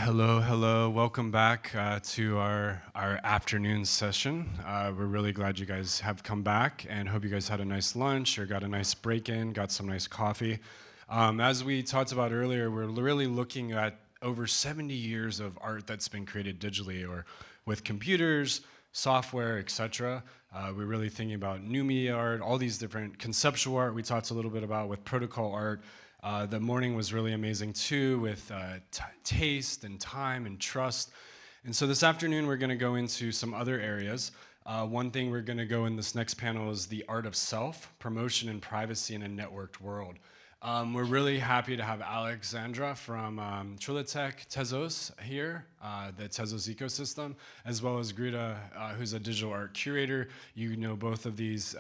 Hello, hello. Welcome back to our afternoon session. We're really glad you guys have come back and hope you guys had a nice lunch or got a nice break in, got some nice coffee. As we talked about earlier, we're really looking at over 70 years of art that's been created digitally or with computers, software, etc. We're really thinking about new media art, all these different conceptual art we talked a little bit about with protocol art. The morning was really amazing too, with taste and time and trust. And so this afternoon we're going to go into some other areas. One thing we're going to go in this next panel is the art of self, promotion and privacy in a networked world. We're really happy to have Aleksandra from Trilitech, Tezos here, the Tezos ecosystem, as well as Grida, who's a digital art curator. You know both of these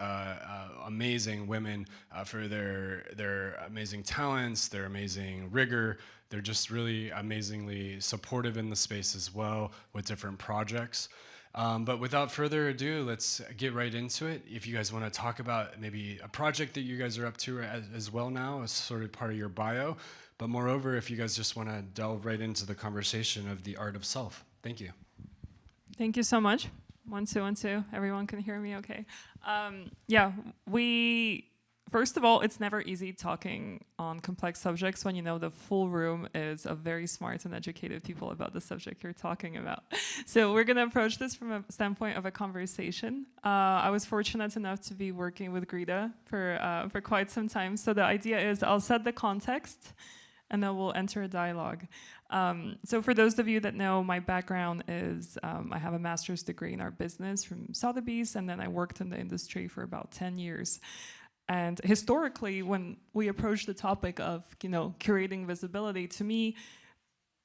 amazing women for their amazing talents, their amazing rigor. They're just really amazingly supportive in the space as well with different projects. But without further ado, let's get right into it. If you guys want to talk about maybe a project that you guys are up to as well now, as sort of part of your bio. But moreover, if you guys just want to delve right into the conversation of the art of self. Thank you. Thank you so much. 1, 2, 1, 2. Everyone can hear me okay. Yeah, first of all, it's never easy talking on complex subjects when you know the full room is of very smart and educated people about the subject you're talking about. So we're going to approach this from a standpoint of a conversation. I was fortunate enough to be working with Grida for quite some time. So the idea is I'll set the context and then we'll enter a dialogue. So for those of you that know, my background is I have a master's degree in art business from Sotheby's, and then I worked in the industry for about 10 years. And historically, when we approach the topic of, curating visibility, to me,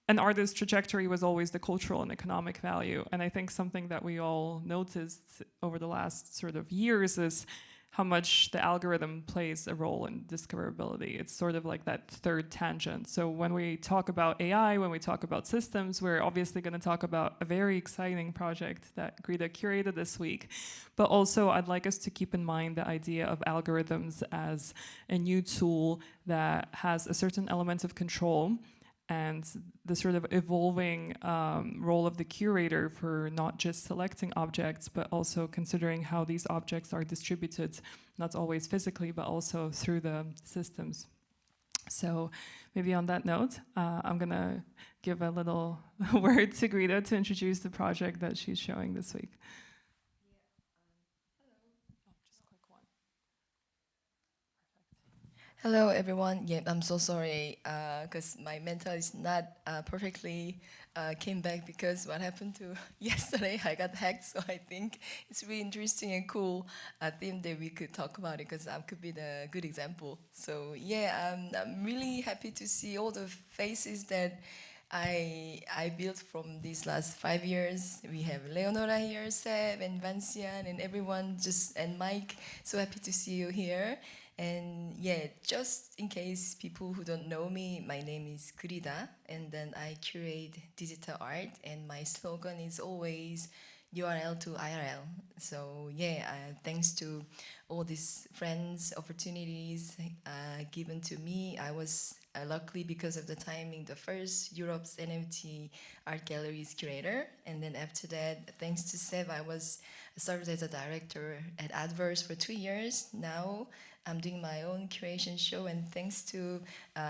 an artist's trajectory was always the cultural and economic value. And I think something that we all noticed over the last sort of years is how much the algorithm plays a role in discoverability. It's sort of like that third tangent. So when we talk about AI, when we talk about systems, we're obviously going to talk about a very exciting project that Grida curated this week. But also, I'd like us to keep in mind the idea of algorithms as a new tool that has a certain element of control, and the sort of evolving role of the curator for not just selecting objects, but also considering how these objects are distributed, not always physically, but also through the systems. So maybe on that note, I'm going to give a little word to Grida to introduce the project that she's showing this week. Hello, everyone. Yeah, I'm so sorry because my mental is not perfectly came back because what happened to yesterday, I got hacked. So I think it's really interesting and cool theme that we could talk about it because I could be the good example. So yeah, I'm really happy to see all the faces that I built from these last 5 years. We have Leonora here, Seb, and Vancian, and everyone, and Mike. So happy to see you here. And yeah, just in case people who don't know me, my name is Grida, and then I curate digital art, and my slogan is always URL to IRL. So yeah, thanks to all these friends, opportunities given to me, I was luckily because of the timing, the first Europe's NFT art galleries curator, and then after that, thanks to Seb, I started as a director at Adverse for 2 years. Now I'm doing my own curation show, and thanks to,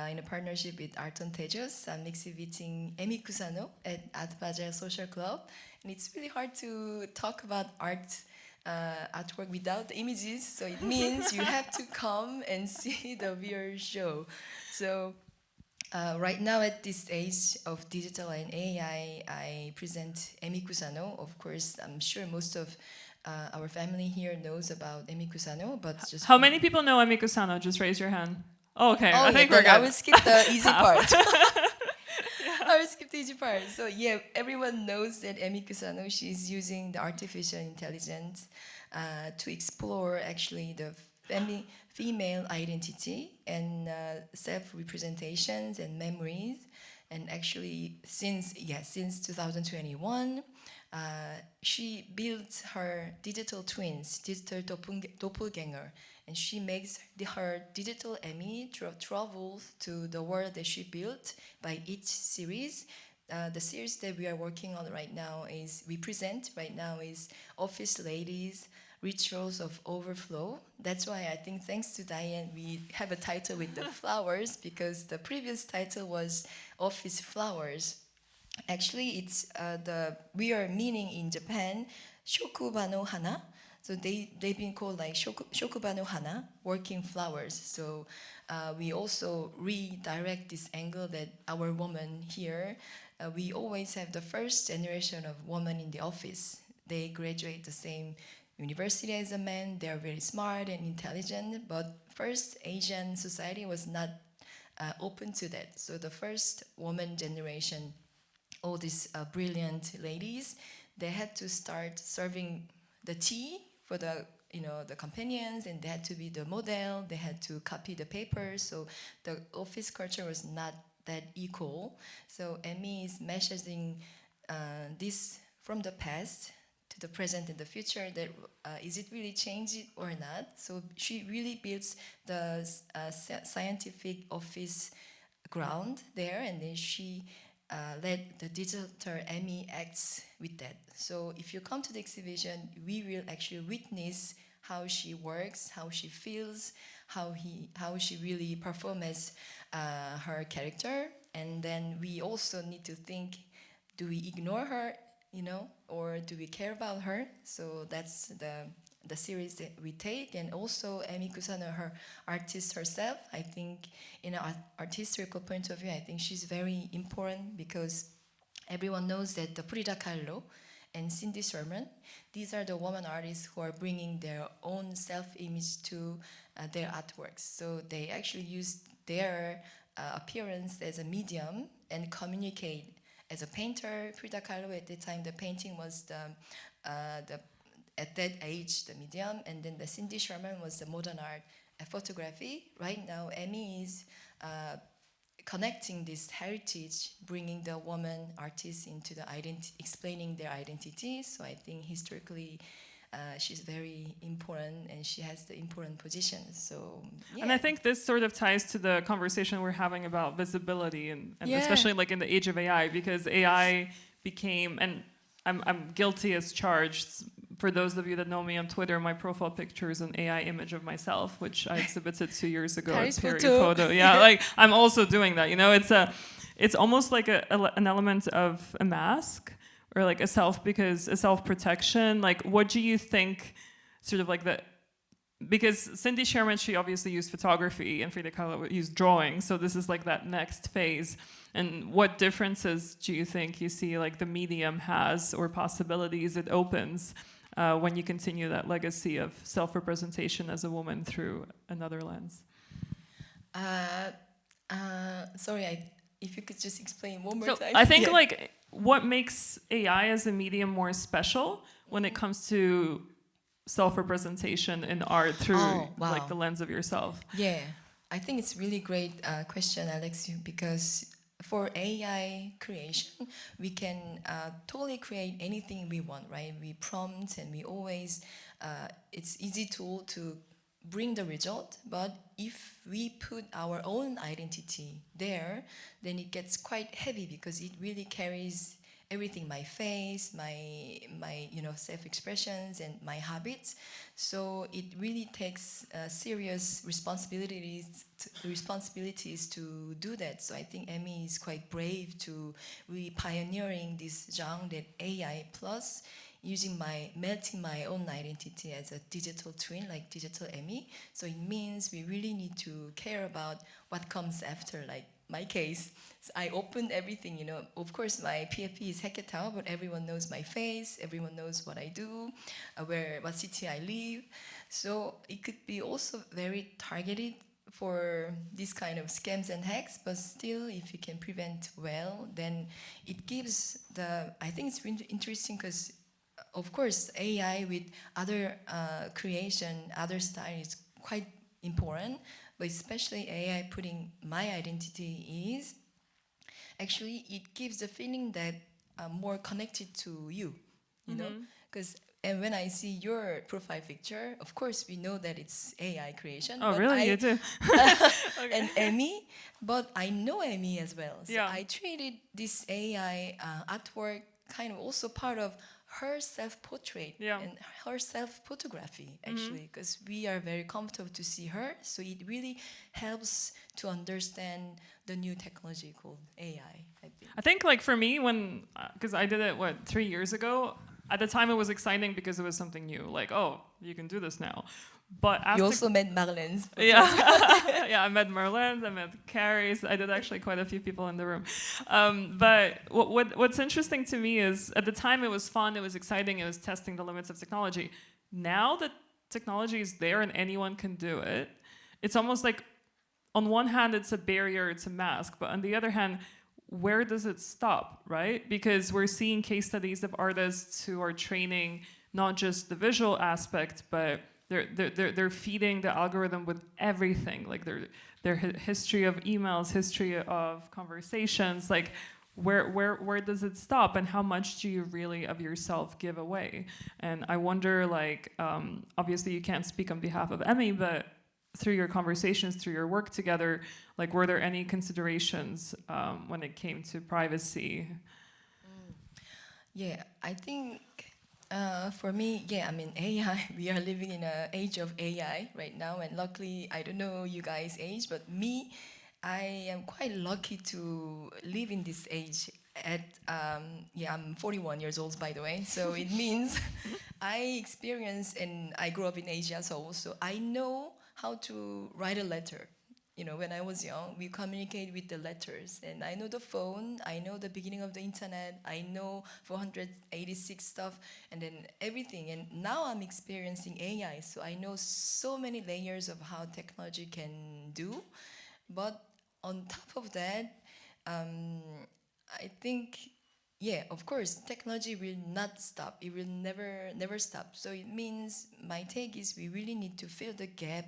in a partnership with Art on Tezos, I'm exhibiting Emi Kusano at Art Basel Social Club. And it's really hard to talk about artwork without the images, so it means you have to come and see the VR show. So right now at this stage of digital and AI, I present Emi Kusano. Of course, I'm sure most of our family here knows about Emi Kusano, but just... How many people know Emi Kusano? Just raise your hand. Oh, okay, I think we're good. I will skip the easy part. I will skip the easy part. So yeah, everyone knows that Emi Kusano, she's using the artificial intelligence to explore actually the female identity and self-representations and memories. And actually, since 2021, she built her digital twins, digital doppelganger, and she makes her digital Emi travel to the world that she built by each series. the series that we are working on right now is Office Ladies, Rituals of Overflow. That's why I think thanks to Diane, we have a title with the flowers, because the previous title was Office Flowers. Actually, it's we are meaning in Japan, Shokubano Hana. So they've been called like Shokubano Hana, working flowers. So we also redirect this angle that our women here, we always have the first generation of women in the office. They graduate the same university as a man. They are very smart and intelligent, but first Asian society was not open to that. So the first woman generation, all these brilliant ladies, they had to start serving the tea for the the companions, and they had to be the model. They had to copy the papers. So the office culture was not that equal. So Emmy is messaging this from the past to the present and the future, that is it really changed or not? So she really builds the scientific office ground there, and then she let the digital Emmy acts with that. So if you come to the exhibition, we will actually witness how she works, how she feels, how she really performs her character. And then we also need to think, do we ignore her, or do we care about her? So that's the series that we take. And also Emi Kusano, her artist herself, I think in an art historical point of view, I think she's very important, because everyone knows that the Frida Kahlo and Cindy Sherman, these are the women artists who are bringing their own self-image to their artworks. So they actually use their appearance as a medium and communicate. As a painter, Frida Kahlo at the time, the painting was at that age, the medium, and then the Cindy Sherman was the modern art photography. Right now, Emmy is connecting this heritage, bringing the woman artists into the identity, explaining their identity. So I think historically, she's very important, and she has the important position. So yeah. And I think this sort of ties to the conversation we're having about visibility, and especially like in the age of AI, because AI became, and I'm guilty as charged. For those of you that know me on Twitter, my profile picture is an AI image of myself, which I exhibited 2 years ago at Peri Photo. Yeah, like I'm also doing that. It's almost like an element of a mask, or like a self-protection. Like, what do you think, sort of like because Cindy Sherman, she obviously used photography, and Frida Kahlo used drawing. So this is like that next phase. And what differences do you think you see like the medium has, or possibilities it opens when you continue that legacy of self-representation as a woman through another lens? Sorry, if you could just explain one more So time. I think like what makes AI as a medium more special when it comes to self-representation in art through like the lens of yourself? Yeah, I think it's really great question, Alex, because for AI creation, we can totally create anything we want, right? We prompt, and we always, it's easy tool to bring the result, but if we put our own identity there, then it gets quite heavy, because it really carries everything, my face, my self-expressions, and my habits. So it really takes serious responsibilities to do that. So I think Emmy is quite brave to really pioneering this genre, that AI plus melting my own identity as a digital twin, like digital Emmy. So it means we really need to care about what comes after, like my case. So I opened everything, Of course, my PFP is Heketao, but everyone knows my face. Everyone knows what I do, what city I live. So it could be also very targeted for this kind of scams and hacks, but still, if you can prevent well, then it gives I think it's really interesting, because of course, AI with other creation, other style is quite important, but especially AI putting my identity is, actually it gives the feeling that I'm more connected to you, because And when I see your profile picture, of course we know that it's AI creation. Oh, but really? I, You do? and Emmy, but I know Emmy as well. So Yeah. I treated this AI artwork kind of also part of her self-portrait Yeah. and her self-photography, actually, because we are very comfortable to see her. So it really helps to understand the new technology called AI, I think. I think like for me, when, because I did it, 3 years ago, at the time it was exciting because it was something new. Like, oh, you can do this now. But as You tech- also met Marlene's. Yeah, yeah. I met Merlin's, I met Carrie's. I did actually quite a few people in the room. But what's interesting to me is at the time it was fun, it was exciting, it was testing the limits of technology. Now that technology is there and anyone can do it, it's almost like on one hand it's a barrier, it's a mask, but on the other hand, where does it stop, right? Because we're seeing case studies of artists who are training not just the visual aspect, but they're feeding the algorithm with everything, like their history of emails, history of conversations, like where does it stop, and how much do you really of yourself give away? And I wonder, like, obviously you can't speak on behalf of Emmy, but through your conversations, through your work together, like, were there any considerations when it came to privacy? Yeah, I think for me, yeah, I mean, AI, we are living in an age of AI right now, and luckily, I don't know you guys' age, but me, I am quite lucky to live in this age at, yeah, I'm 41 years old, by the way, so it means I experience, and I grew up in Asia, so also I know how to write a letter. You know, when I was young, we communicate with the letters, and I know the phone, I know the beginning of the internet, I know 486 stuff, and then everything. And now I'm experiencing AI, so I know so many layers of how technology can do. But on top of that, I think, yeah, of course, technology will not stop. It will never stop. So it means my take is we really need to fill the gap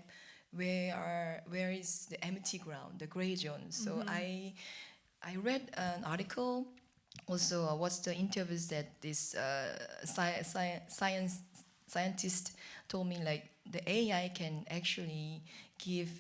where is the empty ground, the gray zone. So I read an article, also watched the interviews that this scientist told me, like the AI can actually give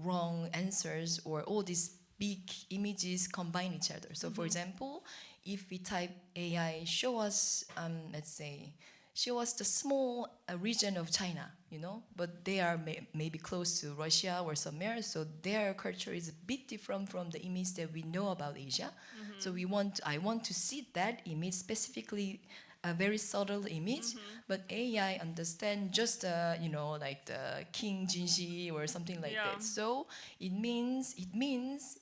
wrong answers, or all these big images combine each other. So for example, if we type AI, show us, let's say, show us the small region of China, you know, but they are maybe close to Russia or somewhere, so their culture is a bit different from the image that we know about Asia. So I want to see that image specifically, a very subtle image, but AI understand just you know, like the King Jinshi or something like Yeah. that. So it means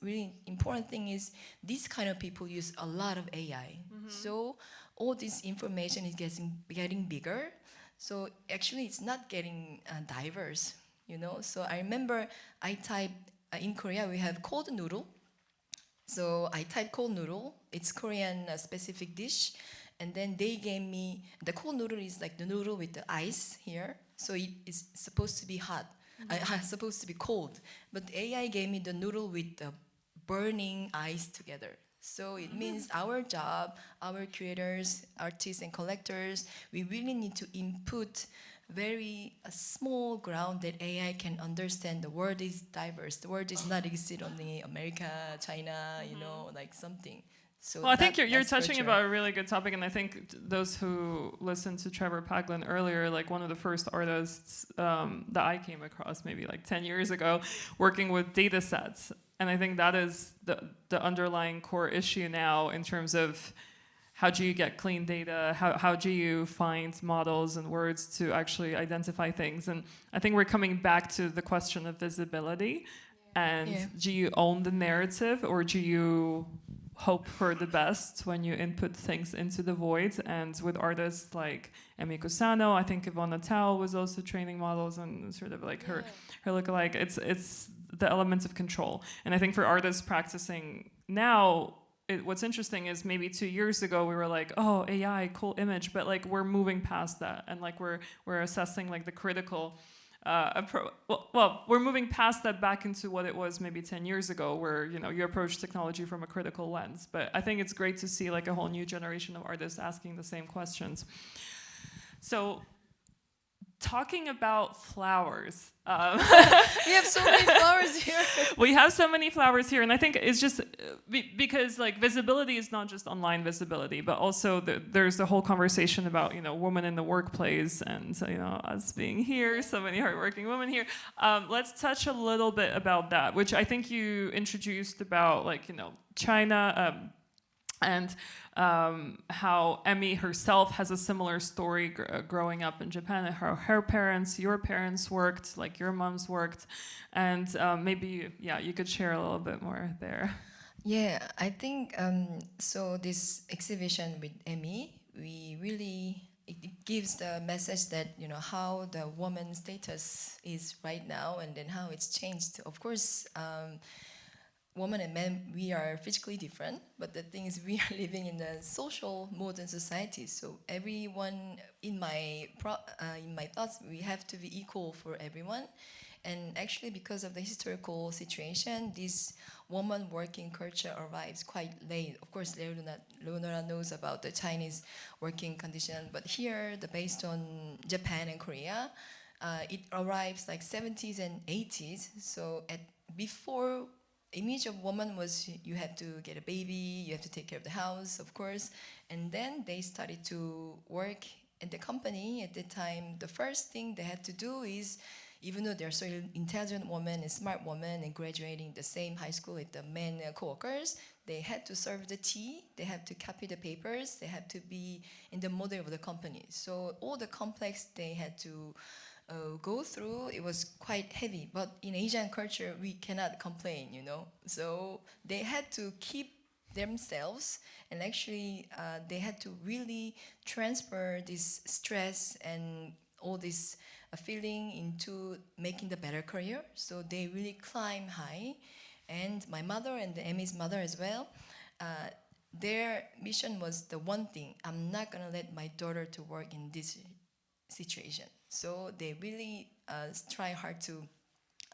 really important thing is these kind of people use a lot of AI. So all this information is getting bigger. So actually, it's not getting diverse, you know. So I remember I typed in Korea we have cold noodle. So I typed cold noodle. It's Korean specific dish, and then they gave me the cold noodle is like the noodle with the ice here. So it is supposed to be hot, supposed to be cold. But AI gave me the noodle with the burning ice together. So it means our job, our curators, artists, and collectors, we really need to input very small ground that AI can understand. The world is diverse. The world is not exist only America, China, you know, like something. So Well, I think you're that's touching culture. about a really good topic, and I think those who listened to Trevor Paglin earlier, like one of the first artists that I came across maybe like 10 years ago, working with data sets. And I think that is the underlying core issue now in terms of how do you get clean data, how do you find models and words to actually identify things. And I think we're coming back to the question of visibility. And do you own the narrative, or do you hope for the best when you input things into the void? And with artists like Emi Kusano, I think Ivona Tao was also training models and sort of like her lookalike. It's the element of control. And I think for artists practicing now, what's interesting is maybe 2 years ago we were like, oh, AI, cool image, but like we're moving past that, and like we're assessing like the critical well, we're moving past that back into what it was maybe 10 years ago, where, you know, you approach technology from a critical lens. But I think it's great to see like a whole new generation of artists asking the same questions. So, talking about flowers. We have so many flowers here. We have so many flowers here, and I think it's just because like visibility is not just online visibility, but also there's the whole conversation about women in the workplace, and us being here, so many hardworking women here. Let's touch a little bit about that, which I think you introduced about China. And how Emmy herself has a similar story growing up in Japan, and how her parents, your parents worked, like your moms worked, and maybe you could share a little bit more there. Yeah, I think so. This exhibition with Emmy, it gives the message that how the woman status is right now, and then how it's changed. Of course. Women and men, we are physically different, but the thing is we are living in a social modern society. So everyone, in my thoughts, we have to be equal for everyone. And actually, because of the historical situation, this woman working culture arrives quite late. Of course, Leonora knows about the Chinese working condition, but here, based on Japan and Korea, it arrives like 70s and 80s. So before image of woman was you have to get a baby, you have to take care of the house, of course. And then they started to work at the company. At the time, the first thing they had to do is, even though they're so intelligent women and smart women and graduating the same high school with the men co-workers, they had to serve the tea, they had to copy the papers, they had to be in the model of the company. So all the complex they had to go through, it was quite heavy. But in Asian culture, we cannot complain, So they had to keep themselves, and actually they had to really transfer this stress and all this feeling into making the better career. So they really climb high. And my mother and Emmy's mother as well, their mission was the one thing: I'm not gonna let my daughter to work in this situation. So they really try hard to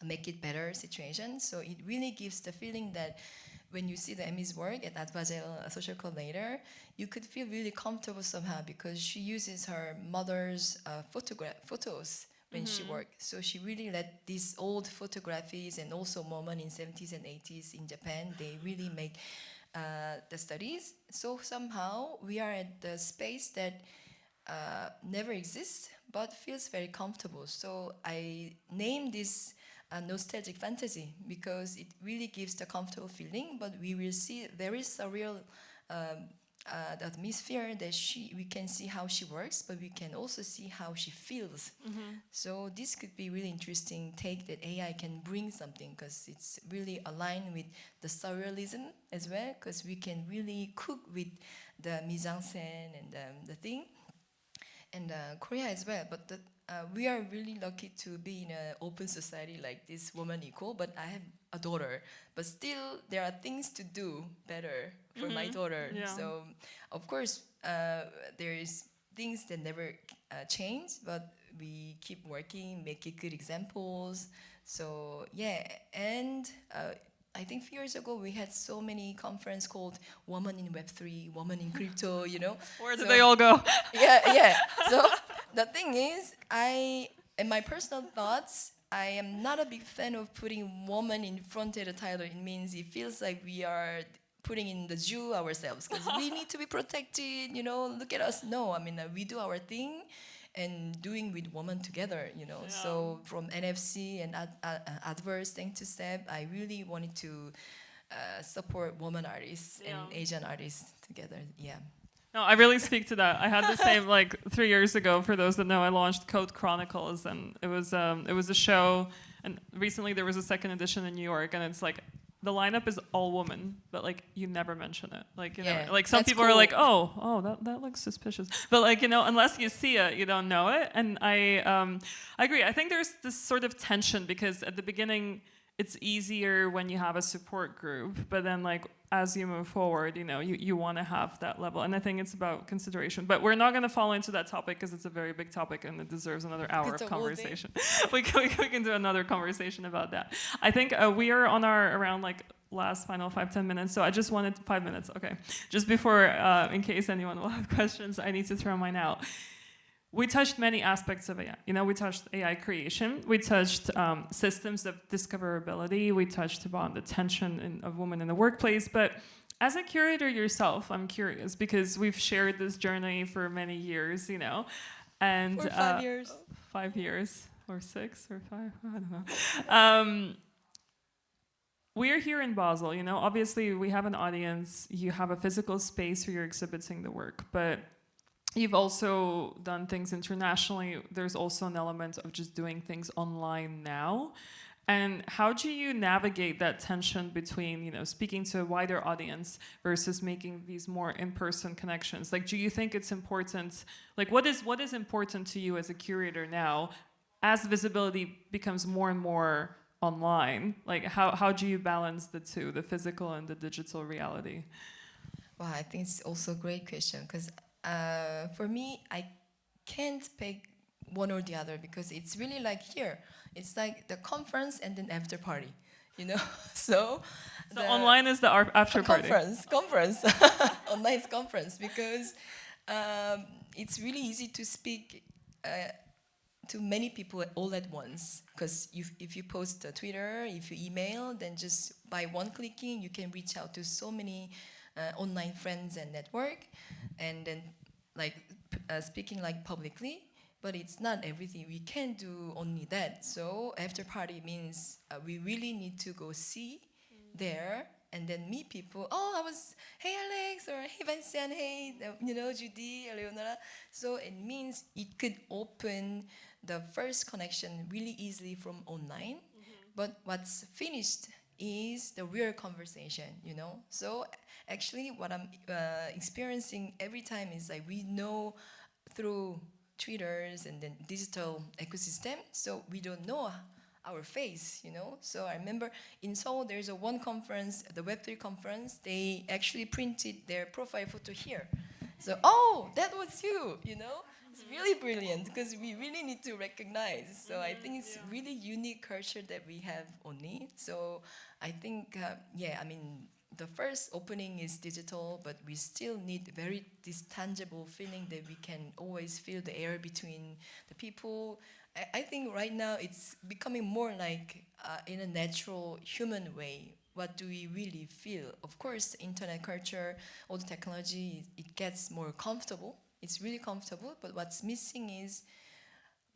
make it better situation. So it really gives the feeling that when you see the Emmy's work at Art Basel, a social coordinator, you could feel really comfortable somehow, because she uses her mother's photos when she worked. So she really let these old photographies, and also moment in 70s and 80s in Japan, they really make the studies. So somehow we are at the space that never exists, but feels very comfortable. So I named this nostalgic fantasy, because it really gives the comfortable feeling, but we will see there is a real atmosphere that we can see how she works, but we can also see how she feels. So this could be really interesting take that AI can bring something, because it's really aligned with the surrealism as well, because we can really cook with the mise-en-scène and the thing. And Korea as well, but we are really lucky to be in an open society like this, woman equal. But I have a daughter, but still there are things to do better for my daughter. Yeah. So of course there is things that never change, but we keep working, making good examples. So yeah, and I think a few years ago we had so many conference called Woman in Web3, Woman in Crypto, Where did they all go? Yeah. So the thing is, in my personal thoughts, I am not a big fan of putting woman in front of the title. It means it feels like we are putting in the zoo ourselves, because we need to be protected, look at us. No, I mean, we do our thing and doing with women together, Yeah. So from NFC and Adverse, thanks to Seb, I really wanted to support women artists and Asian artists together. Yeah. No, I really speak to that. I had the same 3 years ago. For those that know, I launched Code Chronicles, and it was a show. And recently there was a second edition in New York, and it's the lineup is all women, but you never mention it. Some people cool. are like, oh, that looks suspicious. But unless you see it, you don't know it. And I agree. I think there's this sort of tension, because at the beginning it's easier when you have a support group, but then as you move forward, you want to have that level. And I think it's about consideration. But we're not going to fall into that topic, because it's a very big topic and it deserves another hour of conversation. we can do another conversation about that. I think we are on our around last final 5-10 minutes. So I just wanted 5 minutes. Okay. Just before, in case anyone will have questions, I need to throw mine out. we touched many aspects of AI. You know, we touched AI creation, we touched systems of discoverability, we touched upon the tension of women in the workplace. But as a curator yourself, I'm curious because we've shared this journey for many years, you know, and For 5 years. 5 years or 6 or 5, I don't know. We're here in Basel, you know, obviously we have an audience, you have a physical space where you're exhibiting the work, but you've also done things internationally. There's also an element of just doing things online now. And how do you navigate that tension between, you know, speaking to a wider audience versus making these more in-person connections? Like, do you think it's important, like what is important to you as a curator now as visibility becomes more and more online? Like, how do you balance the two, the physical and the digital reality? Well, I think it's also a great question because for me, I can't pick one or the other because it's really like here. It's like the conference and then after party, you know. So Online is the after party. Conference, online is conference because it's really easy to speak to many people all at once. Because if you post a Twitter, if you email, then just by one clicking, you can reach out to so many online friends and network, and then like speaking like publicly. But it's not everything. We can't do only that. So after party means we really need to go see there and then meet people. Oh, hey Alex, or hey Vincent, hey, you know, Judy, Leonora. So it means it could open the first connection really easily from online. But what's finished is the real conversation, you know. So actually what I'm experiencing every time is like we know through Twitters and then digital ecosystem, so we don't know our face, you know. So I remember in Seoul there's a one conference, the Web3 conference, they actually printed their profile photo here. So, oh, that was you, you know. It's really brilliant because we really need to recognize. So I think it's really unique culture that we have only. So I think, yeah, I mean, the first opening is digital, but we still need very this tangible feeling that we can always feel the air between the people. I think right now it's becoming more like in a natural human way. What do we really feel? Of course, the internet culture, all the technology, it gets more comfortable. It's really comfortable, but what's missing is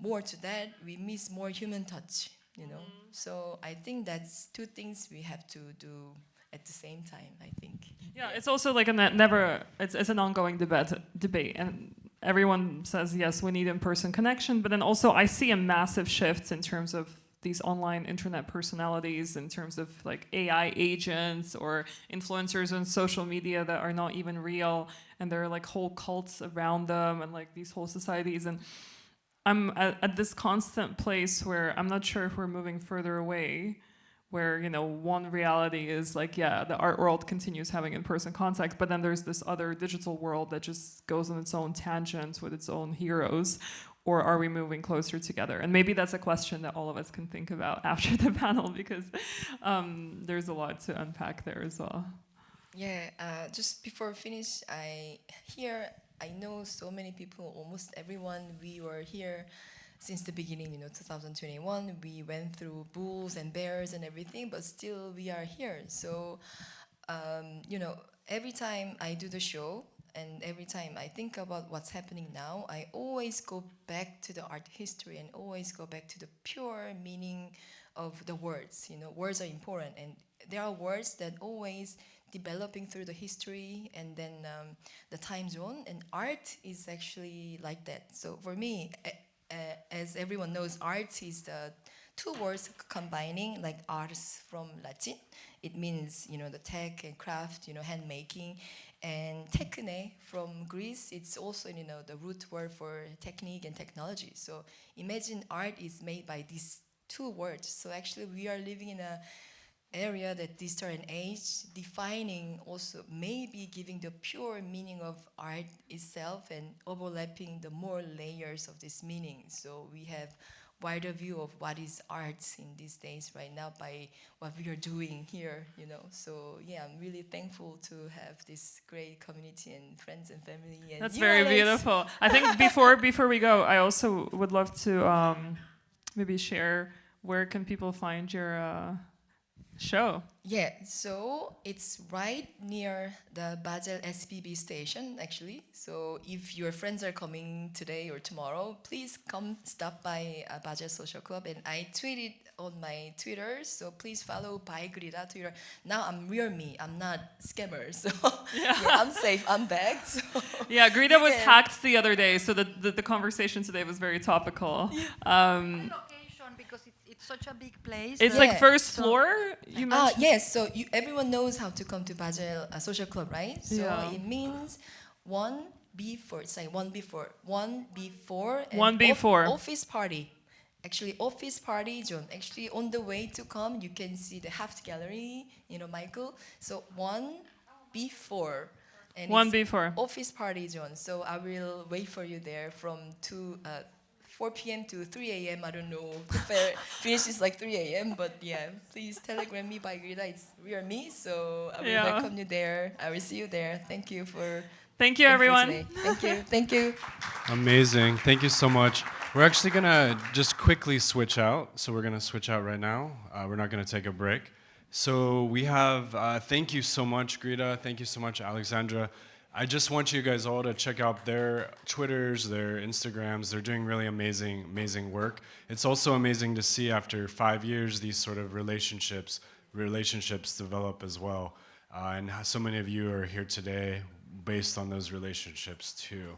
more to that. We miss more human touch, you know. So I think that's two things we have to do at the same time, I think. Yeah, it's also like it's an ongoing debate, and everyone says yes, we need in-person connection, but then also I see a massive shift in terms of these online internet personalities, in terms of like AI agents or influencers on social media that are not even real, and there are like whole cults around them and like these whole societies, and I'm at this constant place where I'm not sure if we're moving further away, where, you know, one reality is like, yeah, the art world continues having in-person contact, but then there's this other digital world that just goes on its own tangent with its own heroes. Or are we moving closer together? And maybe that's a question that all of us can think about after the panel, because there's a lot to unpack there as well. Yeah, just before we finish, I know so many people, almost everyone, we were here since the beginning, you know, 2021. We went through bulls and bears and everything, but still we are here. So, you know, every time I do the show and every time I think about what's happening now, I always go back to the art history and always go back to the pure meaning of the words. You know, words are important, and there are words that always developing through the history and then the time zone, and art is actually like that. So for me, as everyone knows, art is the two words combining, like ars from Latin. It means, you know, the tech and craft, you know, hand making. And techne from Greece, it's also, you know, the root word for technique and technology. So imagine art is made by these two words. So actually we are living in a area that digital and age, defining also maybe giving the pure meaning of art itself and overlapping the more layers of this meaning. So we have wider view of what is arts in these days right now by what we are doing here, you know. So yeah, I'm really thankful to have this great community and friends and family. And That's you, very Alex. beautiful. I think before we go, I also would love to maybe share where can people find your show. Yeah, so it's right near the Basel SPB station, actually. So if your friends are coming today or tomorrow, please come stop by Basel Social Club. And I tweeted on my Twitter, so please follow by Grida Twitter. Now I'm real me, I'm not scammer, so yeah, I'm safe, I'm back. So Yeah, Grida was hacked the other day, so the conversation today was very topical. Location, because it's such a big place. It's Yeah. like first floor, you mentioned? Yes, so everyone knows how to come to Basel Social Club, right? So Yeah. it means 1B4, it's like 1B4, 1B4, and 1B4. Office party. Actually, office party zone. Actually, on the way to come, you can see the Haft Gallery, you know, Michael. So 1B4. And it's 1B4. office party zone. So I will wait for you there from 4 p.m. to 3 a.m. I don't know. The fair finishes like 3 a.m. But yeah, please telegram me by Grida. It's we are me. So I will welcome you there. I will see you there. Thank you for. Thank you, everyone. today. Thank you. Thank you. Amazing. Thank you so much. We're actually going to just quickly switch out. So we're going to switch out right now. We're not going to take a break. So we have, thank you so much, Grida. Thank you so much, Aleksandra. I just want you guys all to check out their Twitters, their Instagrams. They're doing really amazing, amazing work. It's also amazing to see after 5 years these sort of relationships develop as well. And so many of you are here today based on those relationships too.